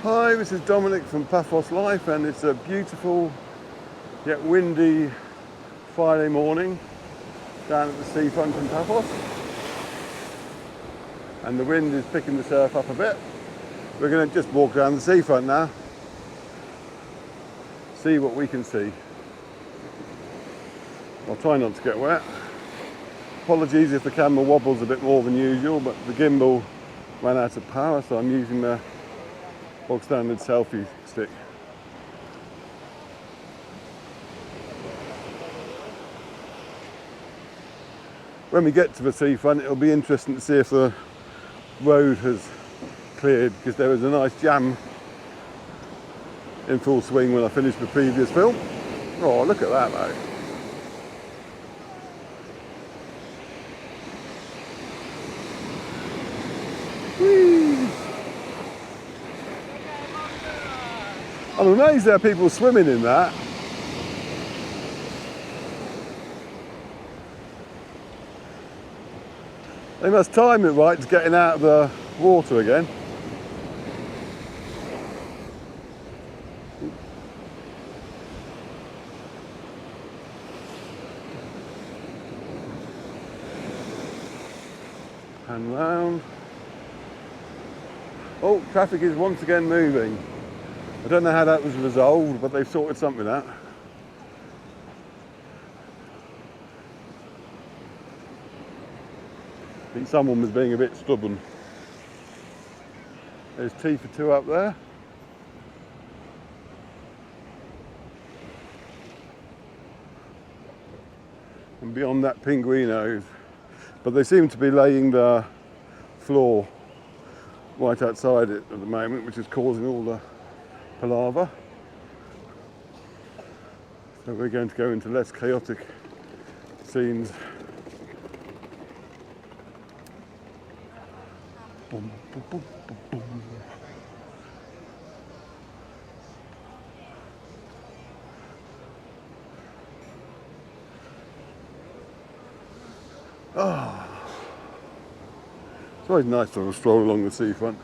Hi, this is Dominic from Paphos Life, and it's a beautiful yet windy Friday morning down at the seafront in Paphos. And the wind is picking the surf up a bit. We're going to just walk down the seafront now, see what we can see. I'll try not to get wet. Apologies if the camera wobbles a bit more than usual, but the gimbal ran out of power, so I'm using the bog standard selfie stick. When we get to the seafront, it'll be interesting to see if the road has cleared, because there was a nice jam in full swing when I finished the previous film. Oh, look at that though. I'm amazed there are people swimming in that. They must time it right to getting out of the water again. And round. Oh, traffic is once again moving. I don't know how that was resolved, but they've sorted something out. I think someone was being a bit stubborn. There's tea for two up there. And beyond that, pinguinos. But they seem to be laying the floor right outside it at the moment, which is causing all the palaver. So we're going to go into less chaotic scenes. Boom, boom, boom, boom, boom. Oh. It's always nice to have a stroll along the seafront.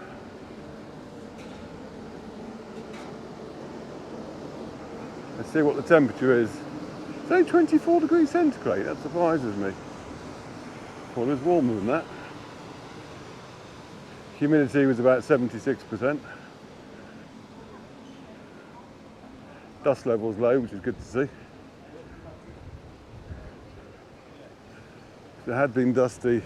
Let's see what the temperature is. It's only 24 degrees centigrade, that surprises me. Well, it's warmer than that. Humidity was about 76%. Dust level's low, which is good to see. It had been dusty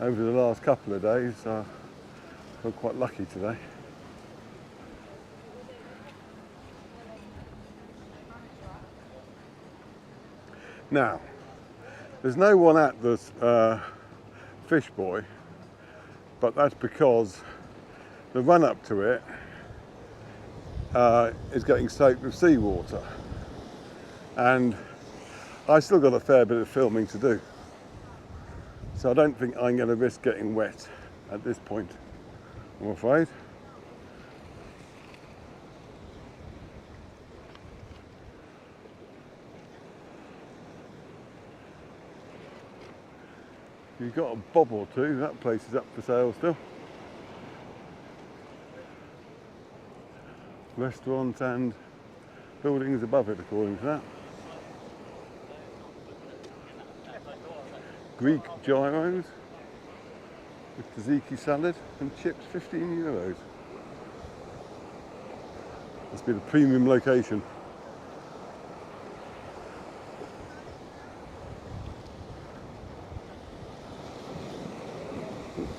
over the last couple of days, so I feel quite lucky today. Now, there's no one at the fish buoy, but that's because the run up to it is getting soaked with seawater, and I still got a fair bit of filming to do, so I don't think I'm going to risk getting wet at this point, I'm afraid. You've got a bob or two, that place is up for sale still. Restaurant and buildings above it, according to that. Greek gyros with tzatziki salad and chips, €15. Must be the premium location.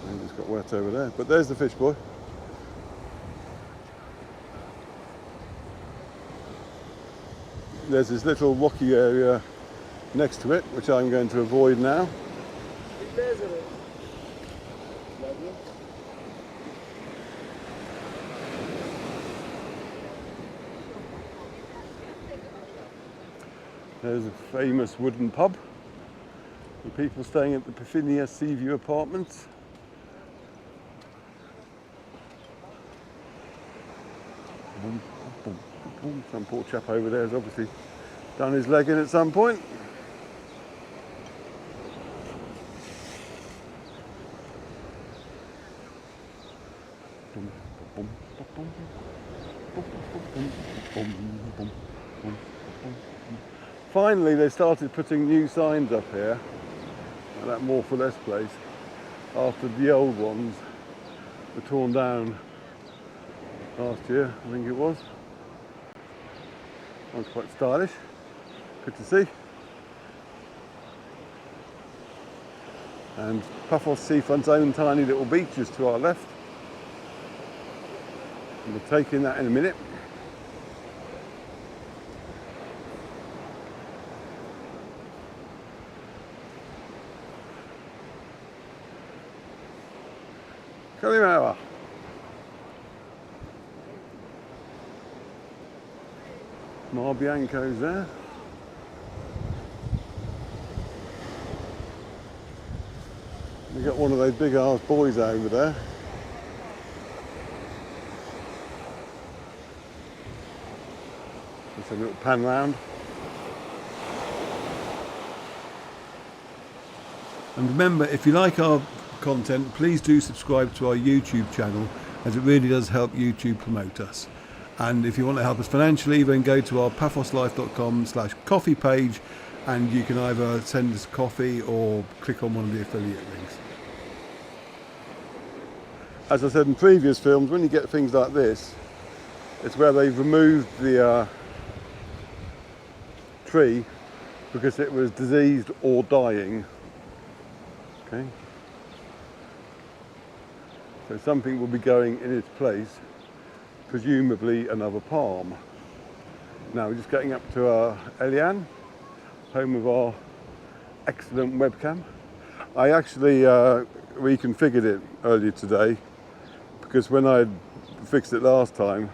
I just got wet over there, but there's the fish buoy. There's this little rocky area next to it, which I'm going to avoid now. There's a famous wooden pub with people staying at the Panagia Sea View Apartments. Some poor chap over there has obviously done his leg in at some point. Finally, they started putting new signs up here at that More for Less place after the old ones were torn down last year, I think it was. That was quite stylish. Good to see. And Paphos seafront's own tiny little beach is to our left. And we'll take in that in a minute. Kalimera. Marbianco's there. We got one of those big ass buoys over there. Just a little pan round. And remember, if you like our content, please do subscribe to our YouTube channel, as it really does help YouTube promote us. And if you want to help us financially, then go to our paphoslife.com/coffee page, and you can either send us coffee or click on one of the affiliate links. As I said in previous films, when you get things like this, it's where they've removed the tree because it was diseased or dying. Okay. So something will be going in its place, presumably another palm. Now we're just getting up to Elian, home of our excellent webcam. I actually reconfigured it earlier today because when I fixed it last time,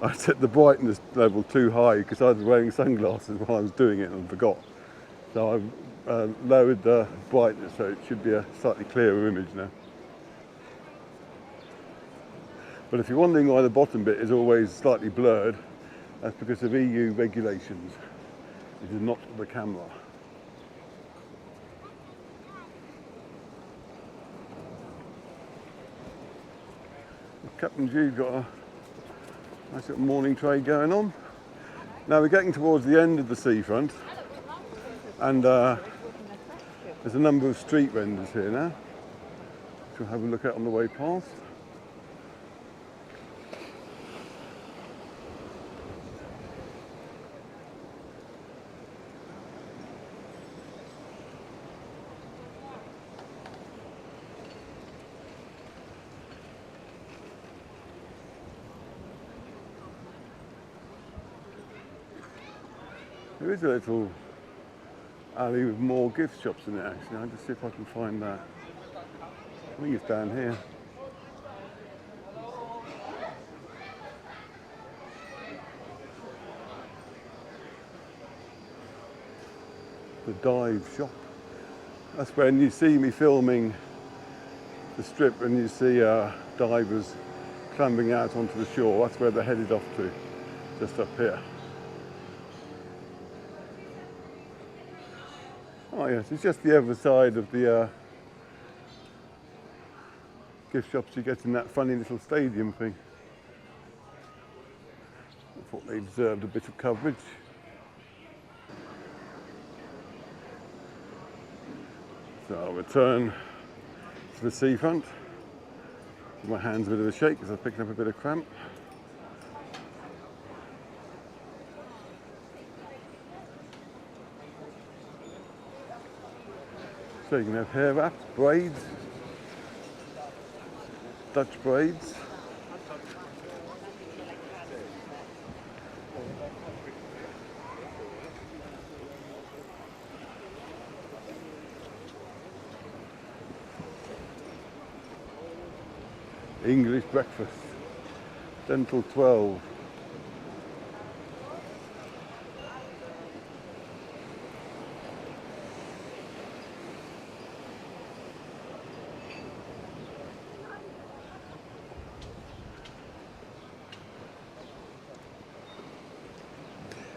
I set the brightness level too high because I was wearing sunglasses while I was doing it and forgot. So I've lowered the brightness so it should be a slightly clearer image now. But if you're wondering why the bottom bit is always slightly blurred, that's because of EU regulations. It is not the camera. Captain G's got a nice little morning trade going on. Now we're getting towards the end of the seafront, and there's a number of street vendors here now, which we'll have a look at on the way past. There is a little alley with more gift shops in it actually. I'll just see if I can find that. I think it's down here. The dive shop. That's when you see me filming the strip and you see divers clambering out onto the shore. That's where they're headed off to, just up here. Oh yes, it's just the other side of the gift shops you get in that funny little stadium thing. I thought they deserved a bit of coverage. So I'll return to the seafront. Give my hands a bit of a shake because I've picked up a bit of cramp. So you can have hair wraps, braids, Dutch braids. English breakfast, dental 12.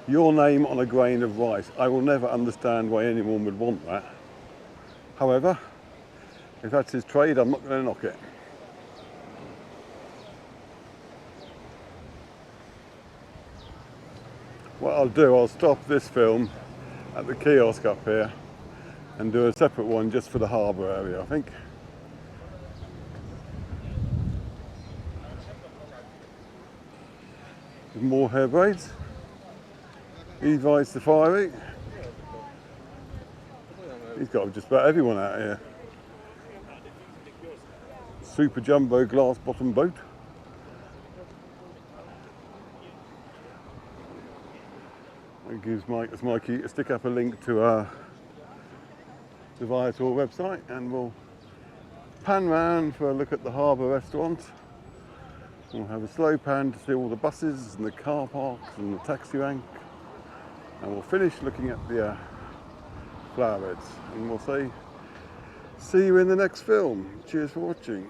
Your name on a grain of rice. I will never understand why anyone would want that. However, if that's his trade, I'm not going to knock it. what I'll do, I'll stop this film at the kiosk up here and do a separate one just for the harbour area, I think. More hair braids. Levi's Safari. He's got just about everyone out here. Super jumbo glass bottom boat. It gives Mikey to stick up a link to the Viator website, and we'll pan round for a look at the harbour restaurant. We'll have a slow pan to see all the buses and the car parks and the taxi rank, and we'll finish looking at the flower beds, and we'll say see you in the next film. Cheers for watching.